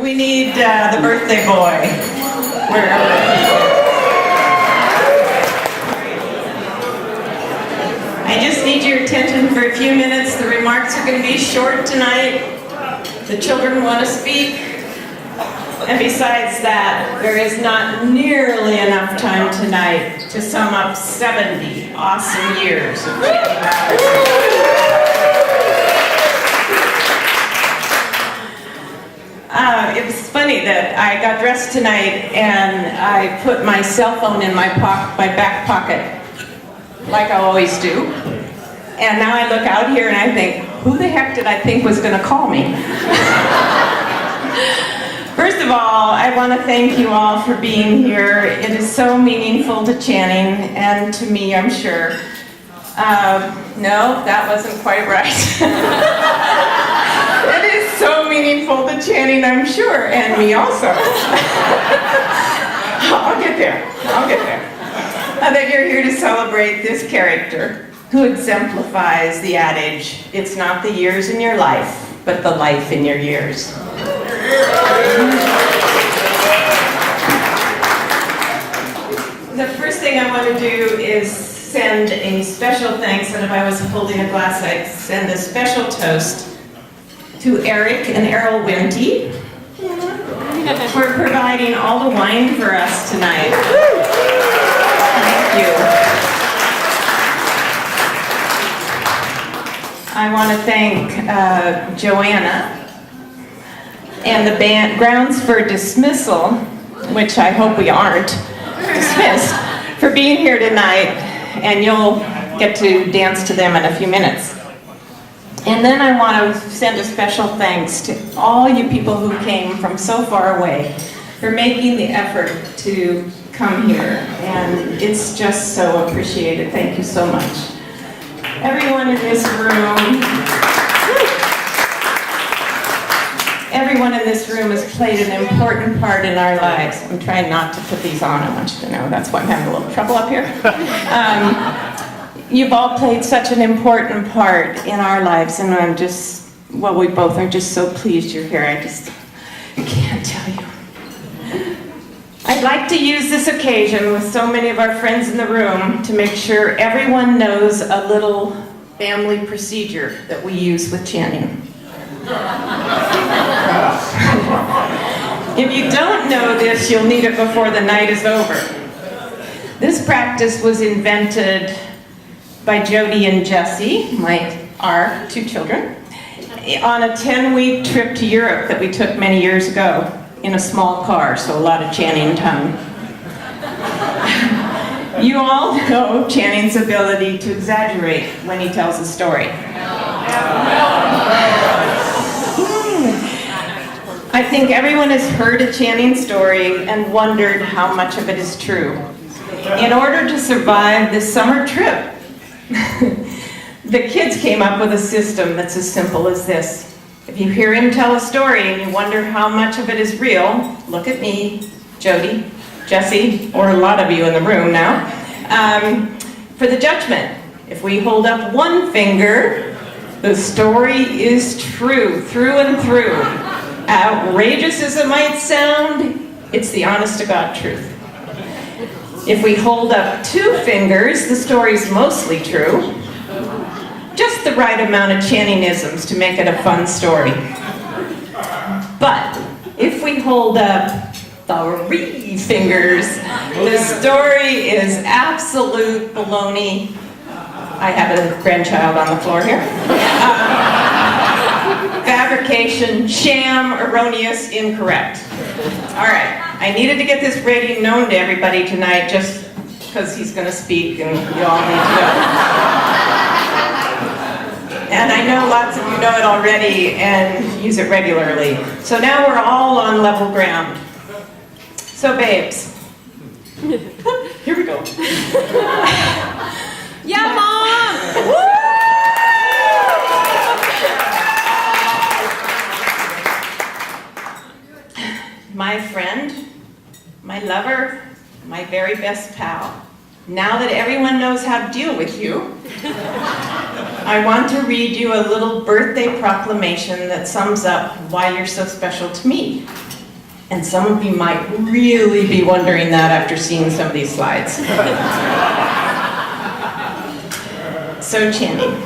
We need the birthday boy. I just need your attention for a few minutes. The remarks are going to be short tonight. The children want to speak. And besides that, there is not nearly enough time tonight to sum up 70 awesome years of It was funny that I got dressed tonight and I put my cell phone in my back pocket, like I always do. And now I look out here and I think, who the heck did I think was going to call me? First of all, I want to thank you all for being here. It is so meaningful to Channing and to me, I'm sure. No, that wasn't quite right. It is so meaningful to Channing, I'm sure, and me also. I'll get there. That you're here to celebrate this character who exemplifies the adage, it's not the years in your life, but the life in your years. The first thing I want to do is send a special thanks, and if I was holding a glass, I'd send a special toast to Eric and Errol Winty for providing all the wine for us tonight. Thank you. I want to thank Joanna and the band Grounds for Dismissal, which I hope we aren't dismissed, for being here tonight, and you'll get to dance to them in a few minutes. And then I want to send a special thanks to all you people who came from so far away for making the effort to come here, and it's just so appreciated. Thank you so much. Everyone in this room has played an important part in our lives. I'm trying not to put these on, I want you to know. That's why I'm having a little trouble up here. You've all played such an important part in our lives, and we both are just so pleased you're here. I can't tell you. I'd like to use this occasion with so many of our friends in the room to make sure everyone knows a little family procedure that we use with Channing. If you don't know this, you'll need it before the night is over. This practice was invented by Jody and Jesse, our two children, on a 10-week trip to Europe that we took many years ago in a small car, so a lot of Channing time. You all know Channing's ability to exaggerate when he tells a story. I think everyone has heard a Channing story and wondered how much of it is true. In order to survive this summer trip, the kids came up with a system that's as simple as this. If you hear him tell a story and you wonder how much of it is real, look at me, Jody, Jesse, or a lot of you in the room now, for the judgment. If we hold up one finger, the story is true, through and through. Outrageous as it might sound, it's the honest-to-God truth. If we hold up two fingers, the story's mostly true. Just the right amount of Channingisms to make it a fun story. But if we hold up 3 fingers, the story is absolute baloney. I have a grandchild on the floor here. Fabrication, sham, erroneous, incorrect. All right, I needed to get this rating known to everybody tonight just because he's going to speak and you all need to know. And I know lots of you know it already and use it regularly. So now we're all on level ground. So babes, here we go. Yeah, Mom! Woo! My friend, my lover, my very best pal. Now that everyone knows how to deal with you, I want to read you a little birthday proclamation that sums up why you're so special to me. And some of you might really be wondering that after seeing some of these slides. So Channing,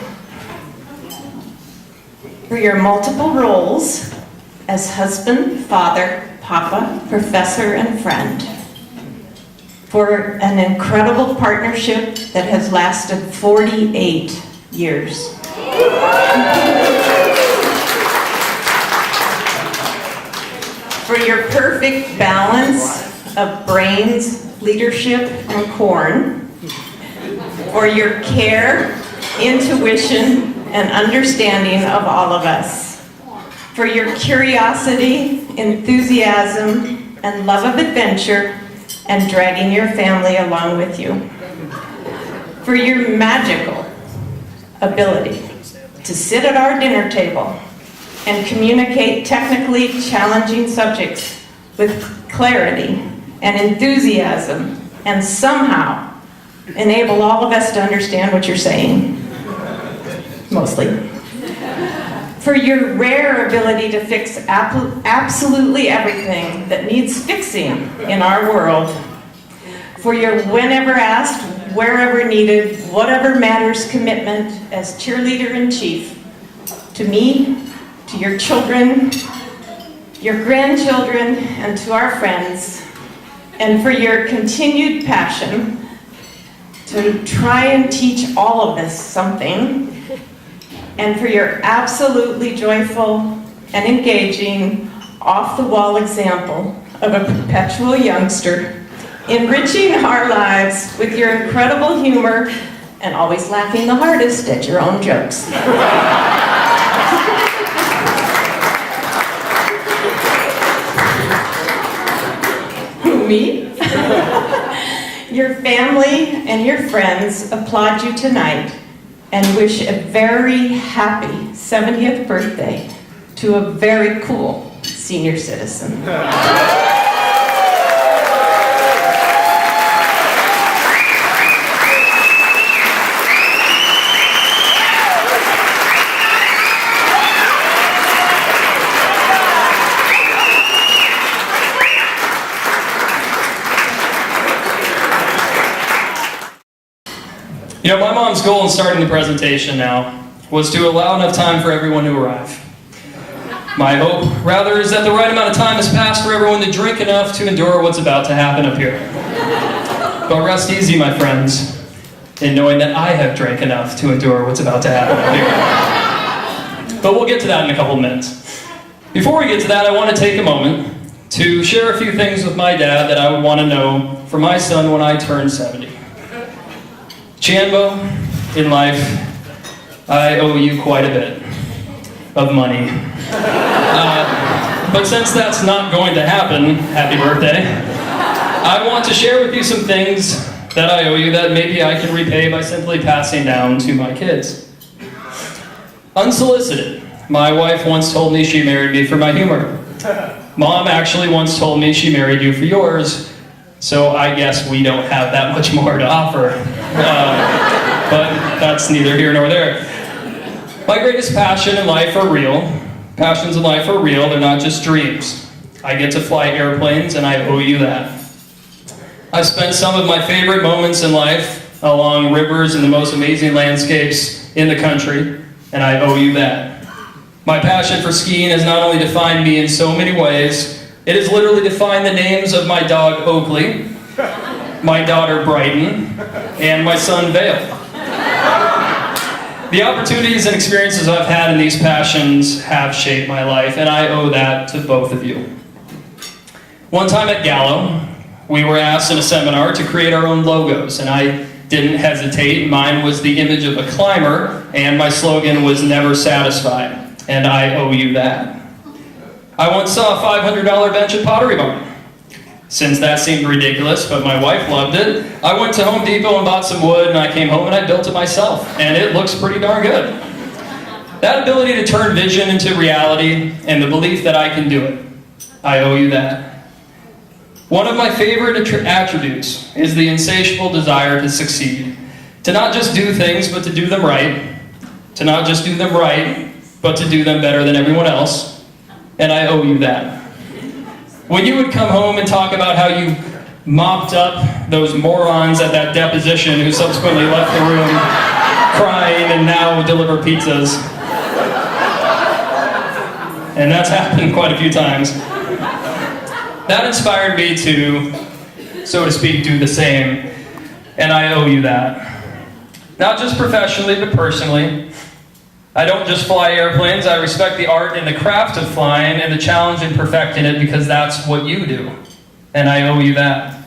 for your multiple roles as husband, father, papa, professor, and friend, for an incredible partnership that has lasted 48 years. For your perfect balance of brains, leadership, and corn. For your care, intuition, and understanding of all of us. For your curiosity, enthusiasm, and love of adventure, and dragging your family along with you. For your magical ability to sit at our dinner table and communicate technically challenging subjects with clarity and enthusiasm, and somehow enable all of us to understand what you're saying, mostly. For your rare ability to fix absolutely everything that needs fixing in our world. For your whenever asked, wherever needed, whatever matters commitment as cheerleader-in-chief to me, to your children, your grandchildren, and to our friends, and for your continued passion to try and teach all of us something, and for your absolutely joyful and engaging, off-the-wall example of a perpetual youngster, enriching our lives with your incredible humor and always laughing the hardest at your own jokes. Me? Your family and your friends applaud you tonight and wish a very happy 70th birthday to a very cool senior citizen. You know, my mom's goal in starting the presentation now was to allow enough time for everyone to arrive. My hope, rather, is that the right amount of time has passed for everyone to drink enough to endure what's about to happen up here. But rest easy, my friends, in knowing that I have drank enough to endure what's about to happen up here. But we'll get to that in a couple of minutes. Before we get to that, I want to take a moment to share a few things with my dad that I would want to know for my son when I turn 70. Chanbo, in life, I owe you quite a bit of money. But since that's not going to happen, happy birthday, I want to share with you some things that I owe you that maybe I can repay by simply passing down to my kids. Unsolicited, my wife once told me she married me for my humor. Mom actually once told me she married you for yours, so I guess we don't have that much more to offer. But that's neither here nor there. My greatest passion in life are real. Passions in life are real, they're not just dreams. I get to fly airplanes, and I owe you that. I've spent some of my favorite moments in life along rivers and the most amazing landscapes in the country, and I owe you that. My passion for skiing has not only defined me in so many ways, it has literally defined the names of my dog Oakley, my daughter Brighton, and my son Vale. The opportunities and experiences I've had in these passions have shaped my life, and I owe that to both of you. One time at Gallo, we were asked in a seminar to create our own logos, and I didn't hesitate. Mine was the image of a climber, and my slogan was "Never Satisfied," and I owe you that. I once saw a $500 bench at Pottery Barn. Since that seemed ridiculous, but my wife loved it, I went to Home Depot and bought some wood, and I came home and I built it myself, and it looks pretty darn good. That ability to turn vision into reality and the belief that I can do it, I owe you that. One of my favorite attributes is the insatiable desire to succeed. To not just do things, but to do them right. To not just do them right, but to do them better than everyone else. And I owe you that. When you would come home and talk about how you mopped up those morons at that deposition who subsequently left the room crying and now deliver pizzas. And that's happened quite a few times. That inspired me to, so to speak, do the same. And I owe you that. Not just professionally, but personally. I don't just fly airplanes. I respect the art and the craft of flying and the challenge in perfecting it because that's what you do. And I owe you that.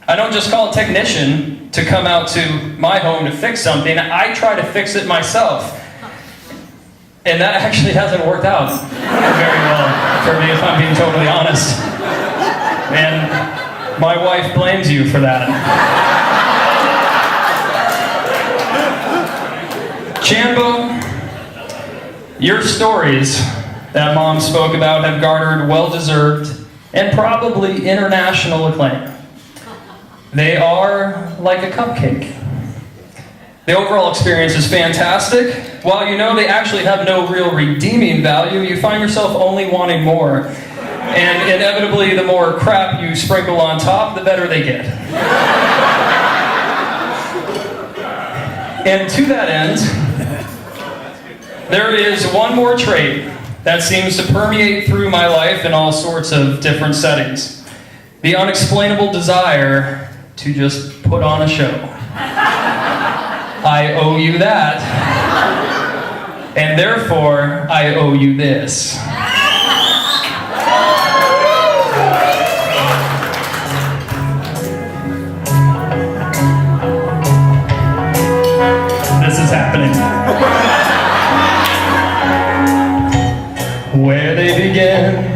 I don't just call a technician to come out to my home to fix something. I try to fix it myself. And that actually hasn't worked out very well for me, if I'm being totally honest. And my wife blames you for that. Chambo, your stories that Mom spoke about have garnered well-deserved and probably international acclaim. They are like a cupcake. The overall experience is fantastic. While you know they actually have no real redeeming value, you find yourself only wanting more. And inevitably, the more crap you sprinkle on top, the better they get. And to that end, there is one more trait that seems to permeate through my life in all sorts of different settings. The unexplainable desire to just put on a show. I owe you that. And therefore, I owe you this. This is happening. Where they began,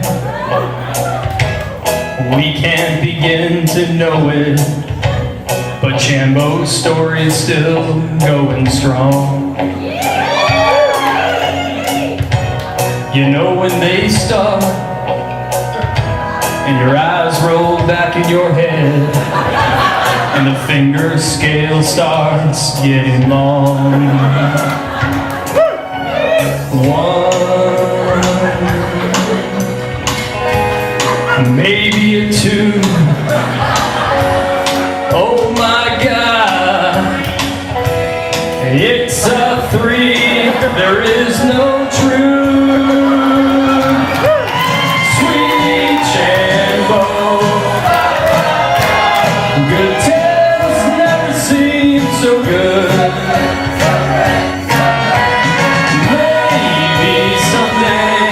we can't begin to know it, but Chambo's story is still going strong. You know when they start, and your eyes roll back in your head, and the finger scale starts getting long. One, maybe a two. Oh my God, it's a three. There is no truth. Sweet Chambo, good tales never seem so good. Maybe someday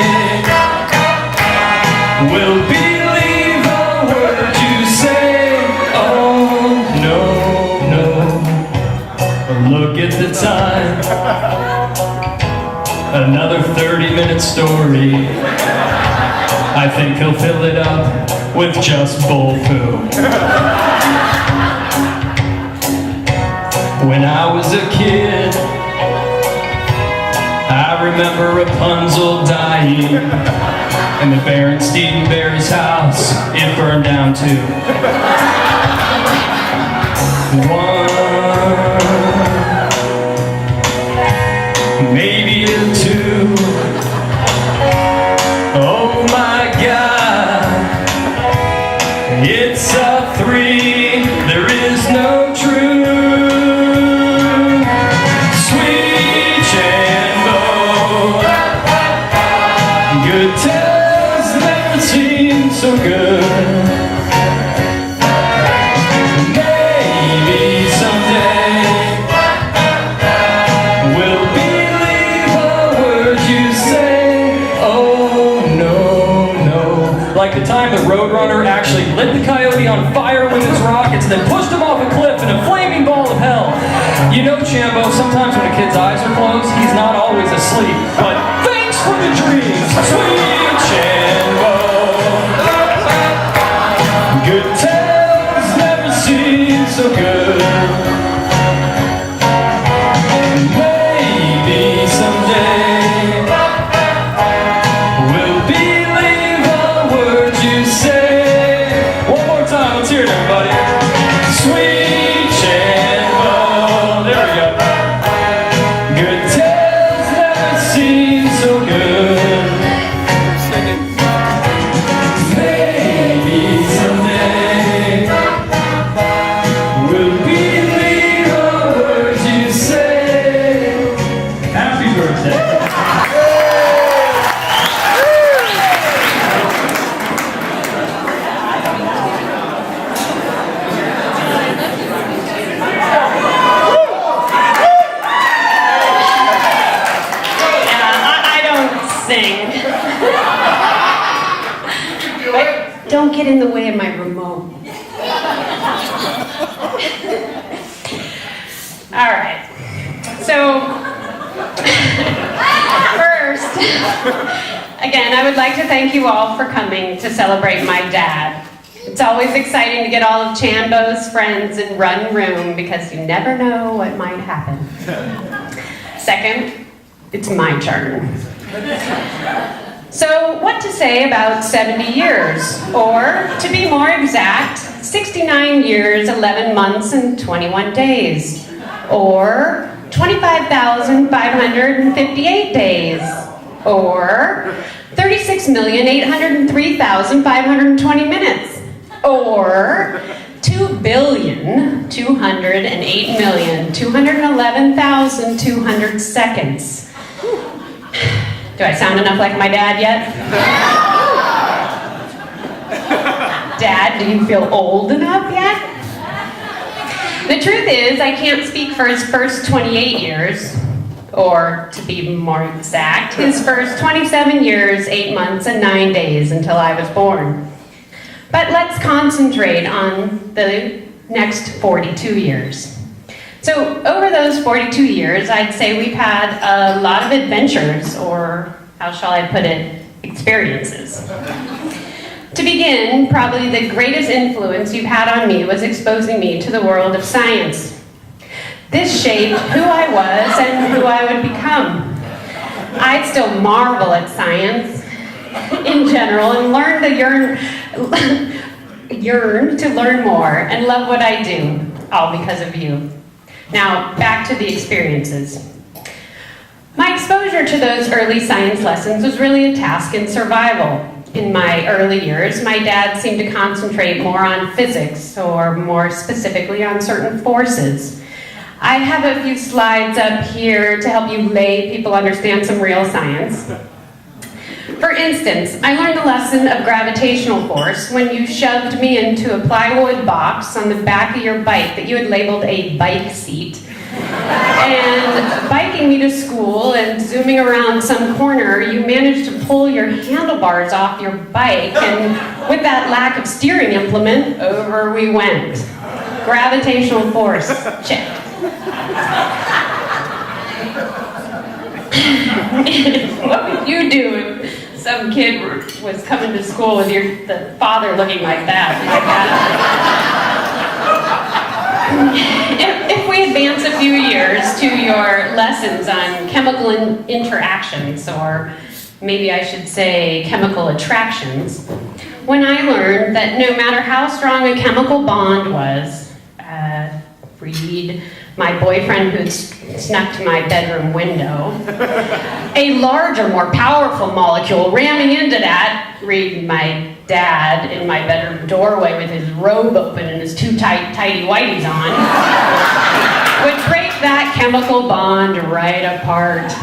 we'll believe a word you say. Oh no, no. Look at the time. Another 30-minute story. I think he'll fill it up with just bull poo. When I was a kid, I remember Rapunzel dying, and the Berenstein Bears house, it burned down too. One, maybe a two. Oh my God, it's a three. There is no truth. Sweet Chambo, good tales never seem so good. Maybe someday we'll believe a word you say. Oh no, no. Like the time the Roadrunner actually lit the coyote on fire with his rockets and then pushed him off a cliff in a flaming ball of hell. You know, Chambo, sometimes when a kid's eyes are closed, he's not always asleep. But thanks for the dreams, sweet Chambo. Good tales never seem so good. Maybe someday we'll believe a word you say. One more time, let's hear it, everybody. Sweet Chambo. There we go. Good tales never seem so sing. But don't get in the way of my remote. All right. So, first, again, I would like to thank you all for coming to celebrate my dad. It's always exciting to get all of Chanbo's friends in one room because you never know what might happen. Second, it's my turn. So, what to say about 70 years? Or, to be more exact, 69 years, 11 months, and 21 days. Or 25,558 days. Or 36,803,520 minutes. Or 2,208,211,200 seconds. Do I sound enough like my dad yet? Dad, do you feel old enough yet? The truth is, I can't speak for his first 28 years, or to be more exact, his first 27 years, 8 months, and 9 days until I was born. But let's concentrate on the next 42 years. So over those 42 years, I'd say we've had a lot of adventures, or how shall I put it, experiences. To begin, probably the greatest influence you've had on me was exposing me to the world of science. This shaped who I was and who I would become. I still marvel at science in general and yearn to learn more and love what I do, all because of you. Now, back to the experiences. My exposure to those early science lessons was really a task in survival. In my early years, my dad seemed to concentrate more on physics, or more specifically on certain forces. I have a few slides up here to help you lay people understand some real science. For instance, I learned the lesson of gravitational force when you shoved me into a plywood box on the back of your bike that you had labeled a bike seat. And biking me to school and zooming around some corner, you managed to pull your handlebars off your bike, and with that lack of steering implement, over we went. Gravitational force, check. What would you do if some kid was coming to school with the father looking like that? If we advance a few years to your lessons on chemical interactions, or maybe I should say chemical attractions, when I learned that no matter how strong a chemical bond was, read my boyfriend who'd snuck to my bedroom window, a larger, more powerful molecule ramming into that, read my dad in my bedroom doorway with his robe open and his two tighty whities on, would break that chemical bond right apart.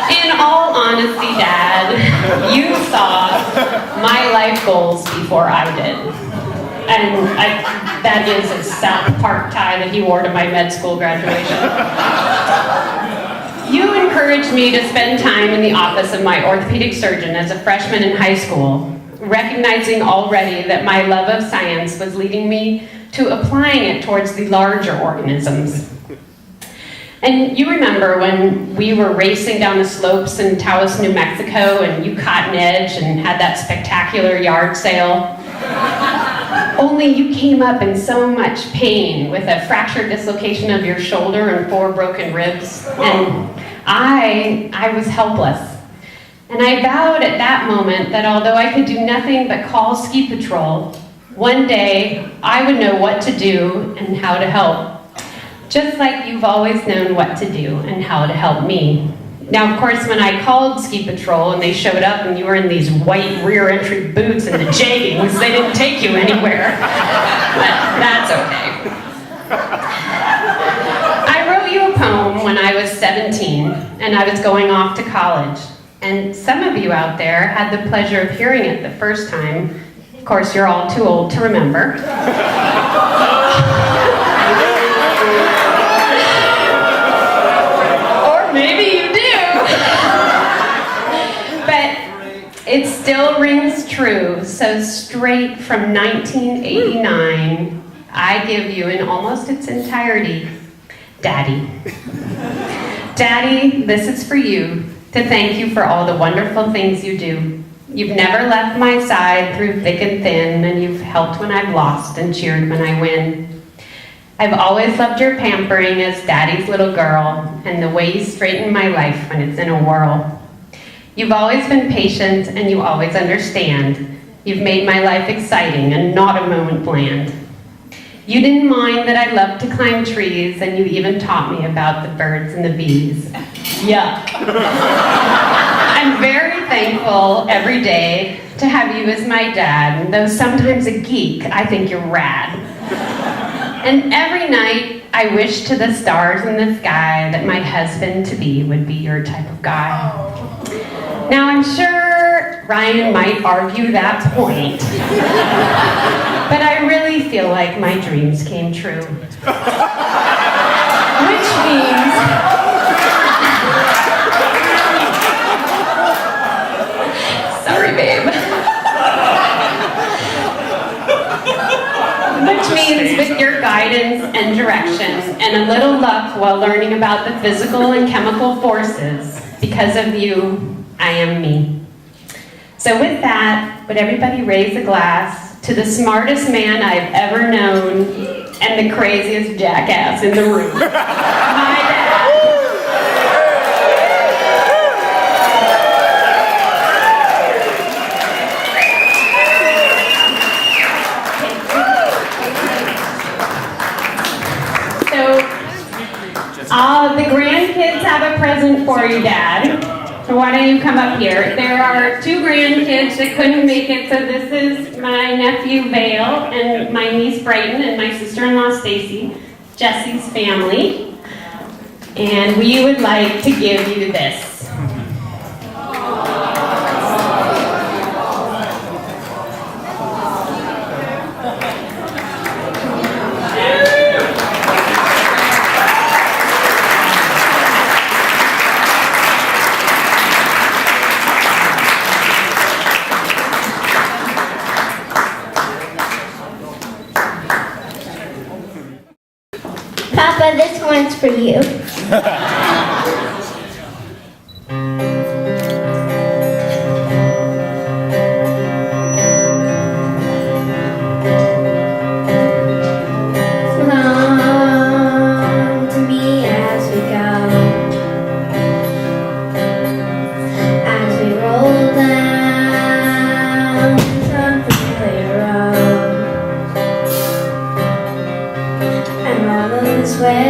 In all honesty, Dad, you saw my life goals before I did. And that is a South Park tie that he wore to my med school graduation. You encouraged me to spend time in the office of my orthopedic surgeon as a freshman in high school, recognizing already that my love of science was leading me to applying it towards the larger organisms. And you remember when we were racing down the slopes in Taos, New Mexico, and you caught an edge and had that spectacular yard sale? Only you came up in so much pain with a fractured dislocation of your shoulder and 4 broken ribs, and I was helpless. And I vowed at that moment that although I could do nothing but call ski patrol, one day I would know what to do and how to help. Just like you've always known what to do and how to help me. Now, of course, when I called ski patrol and they showed up and you were in these white rear entry boots and the jeggings, they didn't take you anywhere. But that's okay. I wrote you a poem when I was 17 and I was going off to college. And some of you out there had the pleasure of hearing it the first time. Of course, you're all too old to remember. Or maybe you do. it still rings true. So straight from 1989, I give you in almost its entirety, Daddy. Daddy, this is for you, to thank you for all the wonderful things you do. You've never left my side through thick and thin, and you've helped when I've lost and cheered when I win. I've always loved your pampering as Daddy's little girl, and the way you straighten my life when it's in a whirl. You've always been patient, and you always understand. You've made my life exciting and not a moment bland. You didn't mind that I loved to climb trees, and you even taught me about the birds and the bees. Yuck. I'm very thankful every day to have you as my dad, and though sometimes a geek, I think you're rad. And every night, I wish to the stars in the sky that my husband-to-be would be your type of guy. Now, I'm sure Ryan might argue that point, but I really feel like my dreams came true. Which means... Sorry, babe. Which means with your guidance and direction and a little luck while learning about the physical and chemical forces, because of you, I am me. So with that, would everybody raise a glass to the smartest man I've ever known and the craziest jackass in the room? My dad. The grandkids have a present for you, Dad. So why don't you come up here? There are 2 grandkids that couldn't make it, so this is my nephew Vale and my niece Brighton and my sister-in-law Stacy, Jesse's family. And we would like to give you this. Papa, this one's for you. Long to me as we go, as we roll down some familiar road. And all this way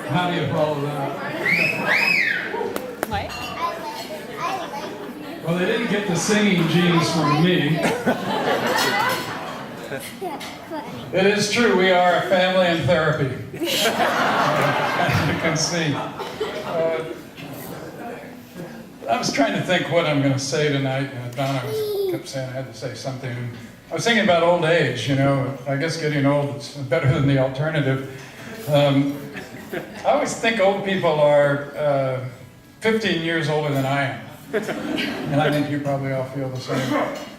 How do you follow that? Well, they didn't get the singing genes from me. It is true, we are a family in therapy. As you can see. I was trying to think what I'm going to say tonight. Donna kept saying I had to say something. I was thinking about old age, you know. I guess getting old is better than the alternative. I always think old people are 15 years older than I am. And I think you probably all feel the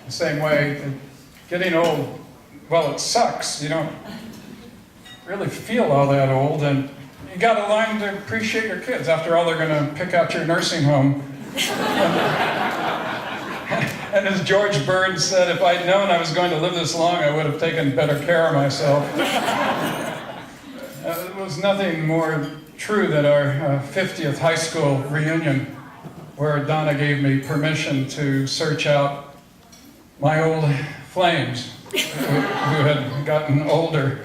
same way. Getting old, well, it sucks. You don't really feel all that old, and you got to learn to appreciate your kids. After all, they're going to pick out your nursing home. And as George Burns said, if I'd known I was going to live this long, I would have taken better care of myself. There was nothing more true than our 50th high school reunion, where Donna gave me permission to search out my old flames who had gotten older.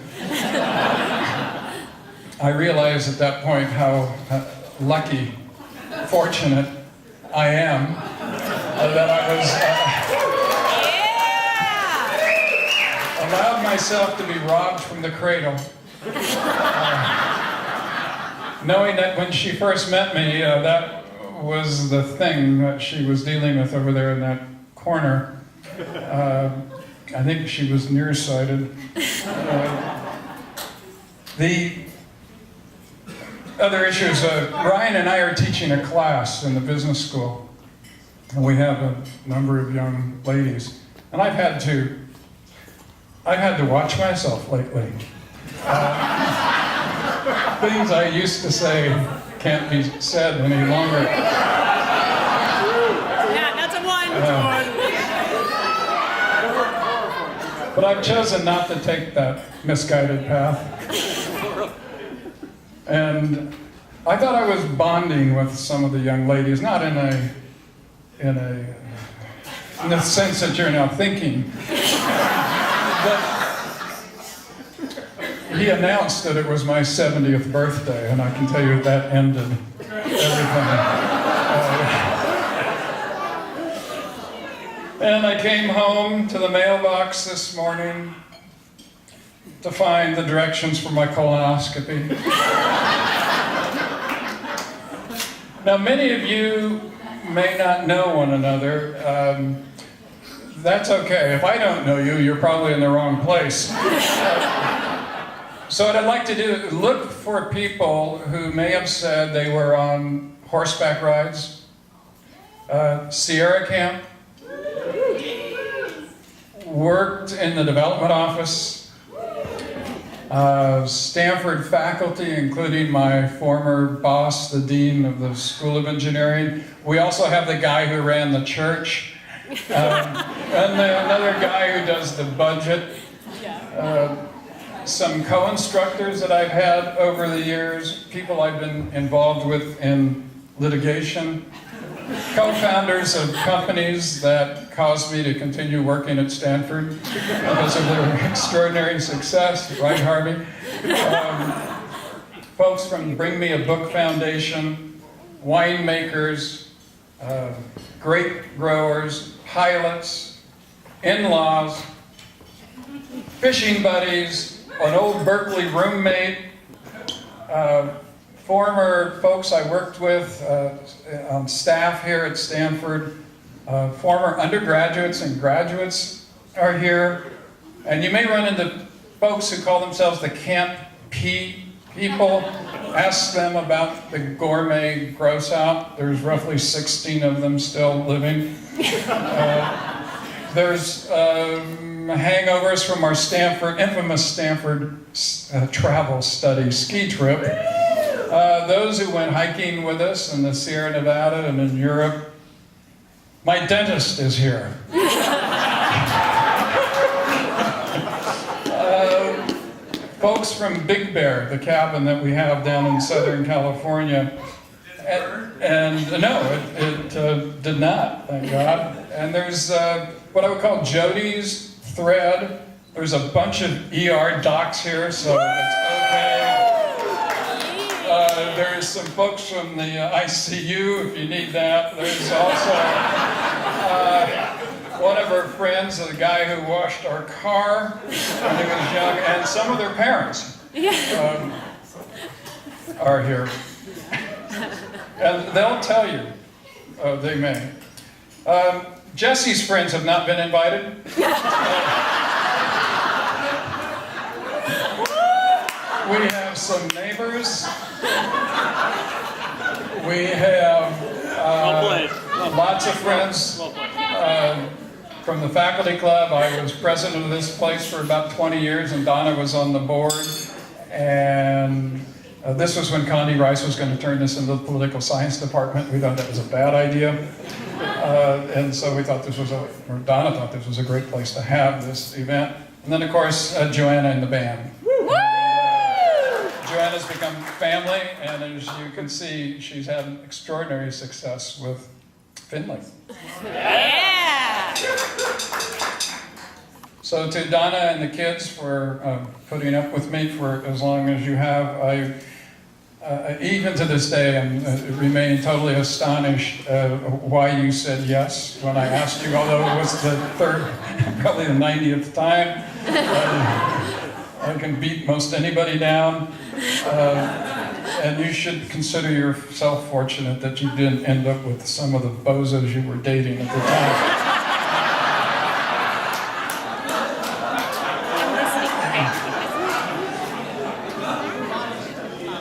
I realized at that point how lucky, fortunate I am that I was allowed myself to be robbed from the cradle. Knowing that when she first met me, that was the thing that she was dealing with over there in that corner. I think she was nearsighted. The other issues, Ryan and I are teaching a class in the business school, and we have a number of young ladies, and I've had to watch myself lately. Things I used to say can't be said any longer. Yeah, that's a one. But I've chosen not to take that misguided path. And I thought I was bonding with some of the young ladies, not in the sense that you're now thinking. But he announced that it was my 70th birthday, and I can tell you that ended everything. And I came home to the mailbox this morning to find the directions for my colonoscopy. Now, many of you may not know one another. That's okay. If I don't know you, you're probably in the wrong place. So what I'd like to do is look for people who may have said they were on horseback rides, Sierra Camp, worked in the development office, Stanford faculty, including my former boss, the dean of the School of Engineering. We also have the guy who ran the church, and another guy who does the budget. Some co-instructors that I've had over the years, people I've been involved with in litigation, co-founders of companies that caused me to continue working at Stanford because of their extraordinary success, right, Harvey? Folks from Bring Me a Book Foundation, winemakers, grape growers, pilots, in-laws, fishing buddies, an old Berkeley roommate, former folks I worked with on staff here at Stanford, former undergraduates and graduates are here, and you may run into folks who call themselves the Camp P people. Ask them about the gourmet gross out. There's roughly 16 of them still living. There's hangovers from our infamous Stanford travel study ski trip. Those who went hiking with us in the Sierra Nevada and in Europe. My dentist is here. Folks from Big Bear, the cabin that we have down in Southern California. And no, it did not, thank God. And there's what I would call Jody's thread. There's a bunch of ER docs here, so it's okay. There's some folks from the ICU if you need that. There's also one of our friends, the guy who washed our car when he was young, and some of their parents are here. And they'll tell you, they may. Jesse's friends have not been invited. We have some neighbors. We have lots of friends from the faculty club. I was president of this place for about 20 years, and Donna was on the board. And this was when Condi Rice was going to turn this into the political science department. We thought that was a bad idea. And so we thought this was or Donna thought this was a great place to have this event. And then, of course, Joanna and the band. Joanna's become family, and as you can see, she's had extraordinary success with Finley. Yeah! So to Donna and the kids for putting up with me for as long as you have, even to this day, I remain totally astonished why you said yes when I asked you, although it was the probably the 90th time. I can beat most anybody down. And you should consider yourself fortunate that you didn't end up with some of the bozos you were dating at the time.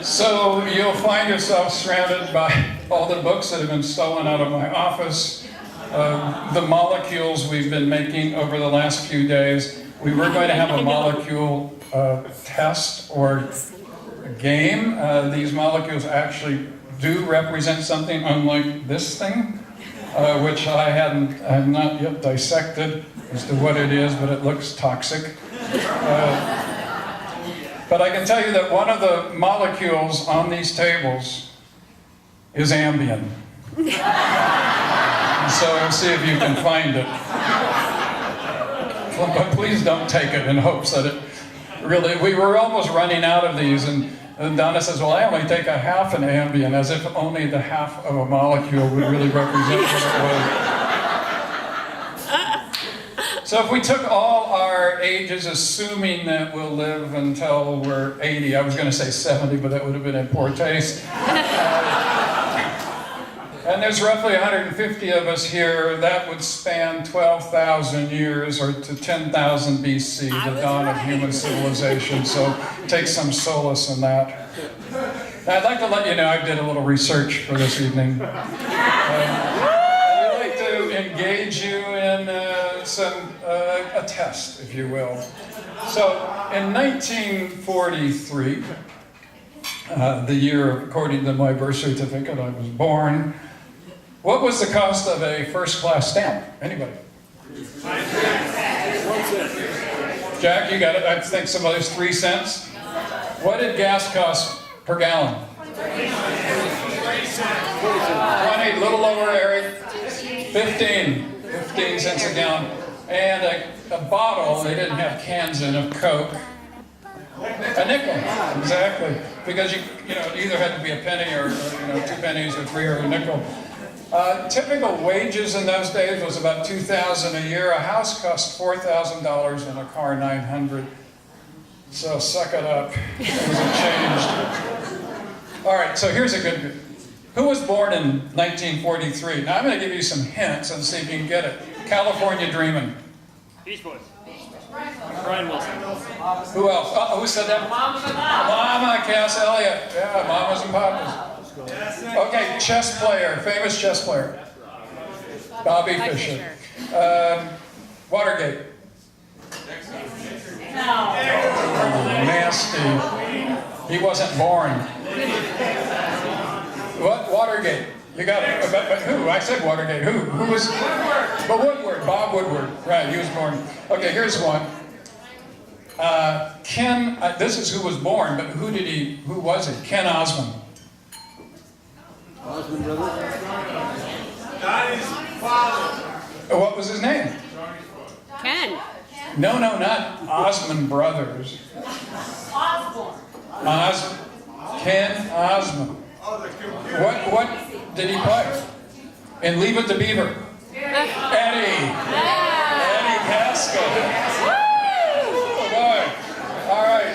So you'll find yourself surrounded by all the books that have been stolen out of my office, the molecules we've been making over the last few days. We were going to have a molecule test or a game. These molecules actually do represent something unlike this thing, which I have not yet dissected as to what it is, but it looks toxic. But I can tell you that one of the molecules on these tables is Ambien. So I'll see if you can find it. But please don't take it in hopes that it really... We were almost running out of these, and Donna says, well, I only take a half an Ambien, as if only the half of a molecule would really represent what it was. So if we took all our ages, assuming that we'll live until we're 80, I was going to say 70, but that would have been in poor taste. And there's roughly 150 of us here. That would span 12,000 years, or to 10,000 BC, the dawn of human civilization. So take some solace in that. Now, I'd like to let you know I did a little research for this evening. I'd like to engage you in a test, if you will. So, in 1943, the year according to my birth certificate I was born, what was the cost of a first-class stamp? Anybody? Jack, you got it. I think some others 3 cents. What did gas cost per gallon? 20, a little lower, Eric. 15 cents a gallon. And a bottle, they didn't have cans in, of Coke. A nickel, exactly. Because you either had to be a penny or 2 pennies or 3 or a nickel. Typical wages in those days was about $2,000 a year. A house cost $4,000 and a car $900. So suck it up. Things have changed. All right, so here's a good. Who was born in 1943? Now I'm going to give you some hints and see if you can get it. California Dreamin'. Beach Boys. Brian Wilson. Who else? Who said that? Mama, Cass Elliot. Yeah, Mamas and Papas. Okay, chess player, famous chess player. Bobby Fischer. Watergate. Oh, nasty. He wasn't born. What? Watergate. You got it. But who? I said Watergate. Who was? But Woodward. Bob Woodward. Right, he was born. Okay, here's one. Ken, this is who was born, but who was it? Ken Osmond. Osmond brother? Donnie's father. What was his name? Ken. No, not Osmond Brothers. Osborne. Ken Osmond. Oh, the computer. What did he play? In Leave It to Beaver. Eddie Casco. Oh boy. All right.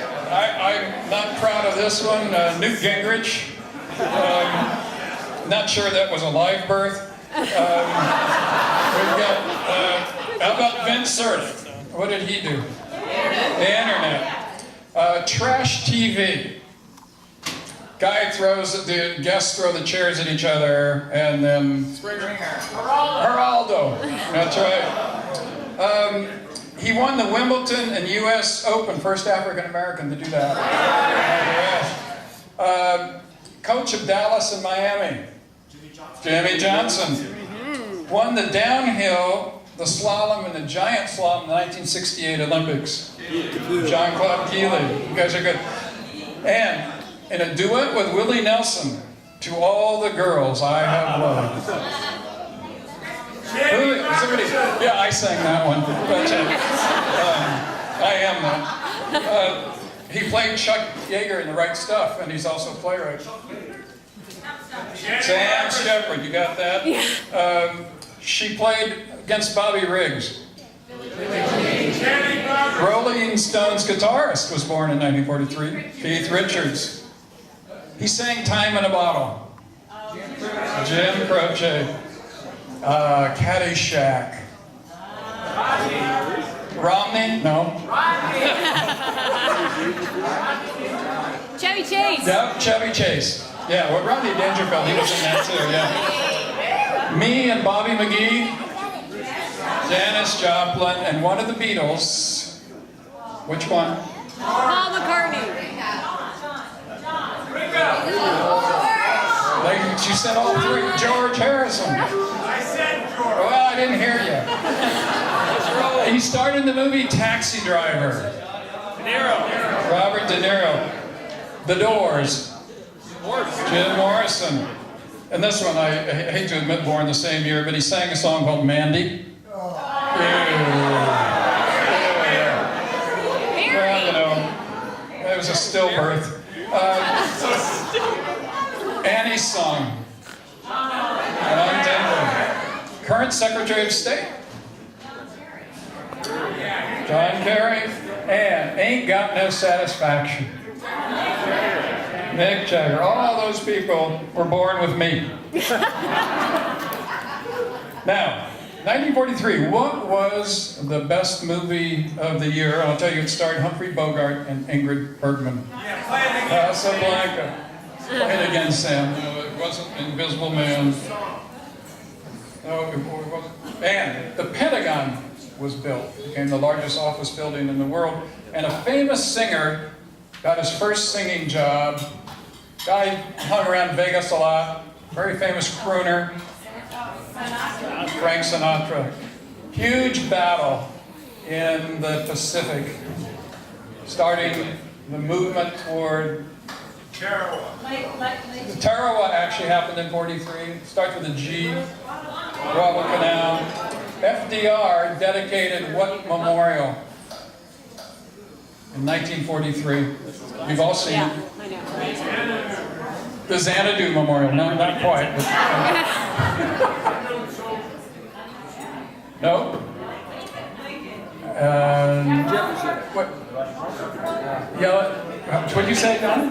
I'm not proud of this one. Newt Gingrich. Not sure that was a live birth. We've got, how about Vince Cerf? What did he do? The internet. Trash TV. Guy the guests throw the chairs at each other, and then... Geraldo. That's right. He won the Wimbledon and U.S. Open, first African-American to do that. Coach of Dallas and Miami. Jimmy Johnson. Won the downhill, the slalom, and the giant slalom in the 1968 Olympics. John-Claude Keeley. You guys are good. And in a duet with Willie Nelson, To All the Girls I Have Loved. Yeah, I sang that one. But, I am that. He played Chuck Yeager in The Right Stuff, and he's also a playwright. Sam Shepard, you got that? She played against Bobby Riggs. Rolling Stones guitarist was born in 1943. Keith Richards. He sang Time in a Bottle. Jim Croce. Caddyshack. Romney? No. Chevy Chase. Yep, Chevy Chase. Yeah, well, Rodney Dangerfield, he was in that too, yeah. Me and Bobby McGee, Janis Joplin, and one of the Beatles. Which one? Paul McCartney. She said all three. George Harrison. I said George. Well, I didn't hear you. He starred in the movie Taxi Driver. De Niro. Robert De Niro. The Doors. Jim Morrison. And this one, I hate to admit, born the same year, but he sang a song called Mandy. Well, you know, it was a stillbirth. Annie's song. Current Secretary of State. John Kerry. And Ain't Got No Satisfaction. Mick Jagger. All those people were born with me. Now, 1943, what was the best movie of the year? I'll tell you, it starred Humphrey Bogart and Ingrid Bergman. Casablanca. Play it again, Sam. No, it wasn't Invisible Man. No, it wasn't. And the Pentagon was built. It became the largest office building in the world. And a famous singer got his first singing job. Guy hung around Vegas a lot. Very famous crooner. Frank Sinatra. Huge battle in the Pacific, starting the movement toward Tarawa. The Tarawa actually happened in 43. Starts with a G. Guadalcanal. FDR dedicated what memorial? In 1943. You've all seen it. I know. The Xanadu Memorial. No, not quite. But, no? What? Yeah, what'd you say, Don?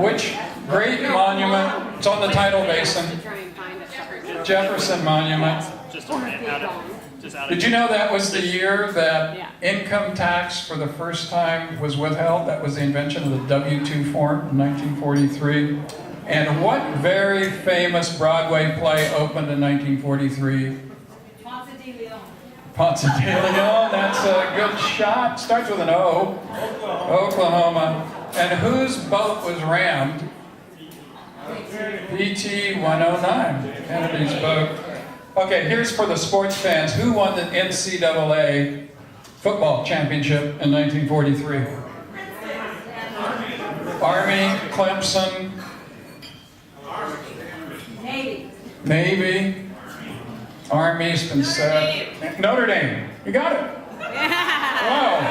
Which great monument? It's on the tidal basin. Jefferson Monument. Did you know that was the year that income tax for the first time was withheld? That was the invention of the W-2 form in 1943. And what very famous Broadway play opened in 1943? Ponce de Leon, that's a good shot. Starts with an O. Oklahoma. And whose boat was rammed? PT-109, Kennedy's boat. Okay, here's for the sports fans. Who won the NCAA football championship in 1943? Army, Clemson. Navy. Army's been set. Notre Dame. You got it. Wow.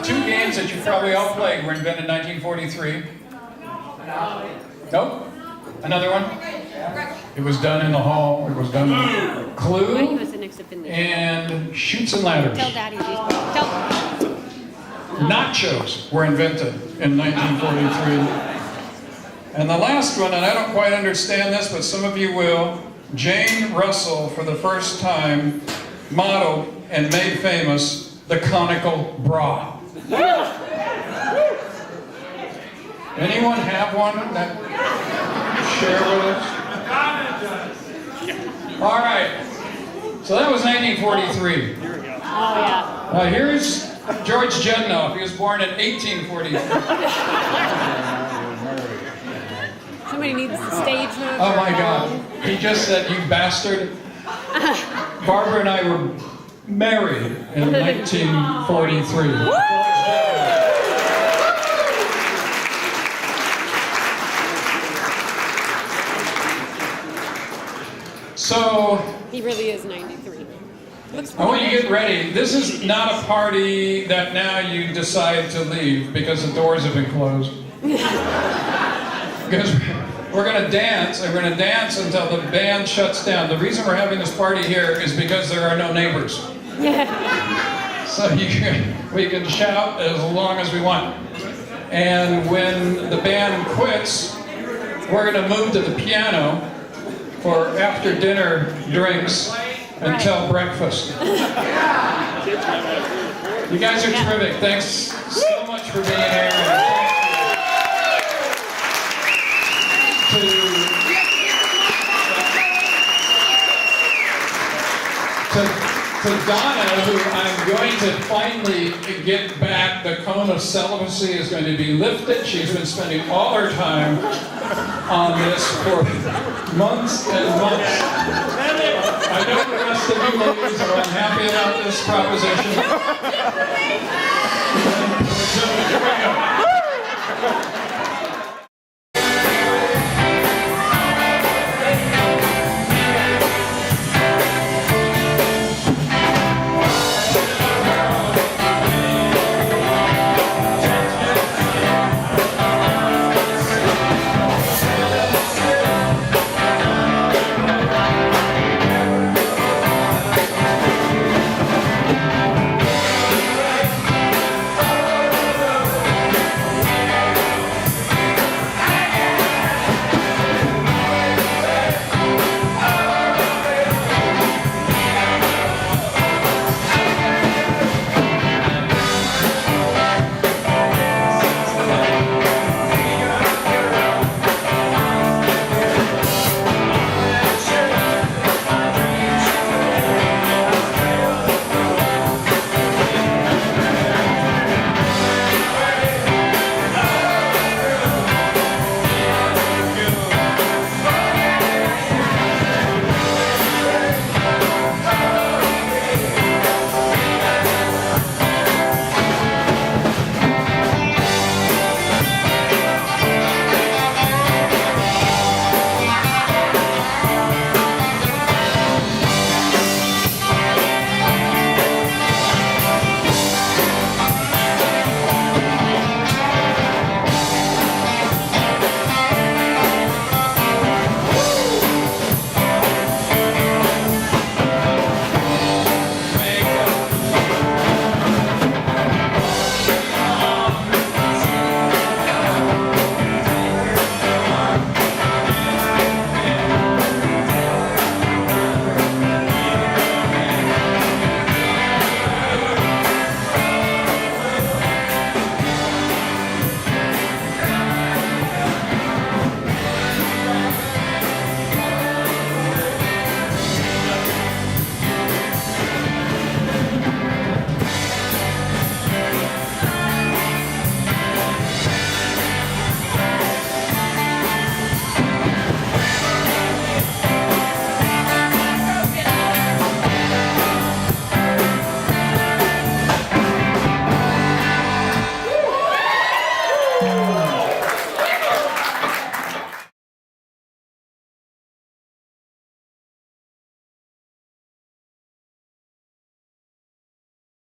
Two games games that you probably all played were invented in 1943. Nope. Another one? It was done in the hall. It was done Clue and Shoots and Ladders. Tell Daddy. Nachos were invented in 1943. And the last one, and I don't quite understand this, but some of you will, Jane Russell, for the first time, modeled and made famous the conical bra. Anyone have one that share with us? All right. So that was 1943. Oh, yeah. Here's George Jednoff. He was born in 1843. Somebody needs the stage move. Oh my God. He just said, "You bastard." Barbara and I were married in 1943. So, He really is 93. Looks I want you to get ready. This is not a party that now you decide to leave because the doors have been closed. Because we're going to dance, and we're going to dance until the band shuts down. The reason we're having this party here is because there are no neighbors. So we can shout as long as we want. And when the band quits, we're going to move to the piano for after dinner drinks until breakfast. You guys are terrific. Thanks so much for being here. To Donna, who I'm going to finally get back. The cone of celibacy is going to be lifted. She's been spending all her time on this for months and months. I know the rest of you ladies are unhappy about this proposition.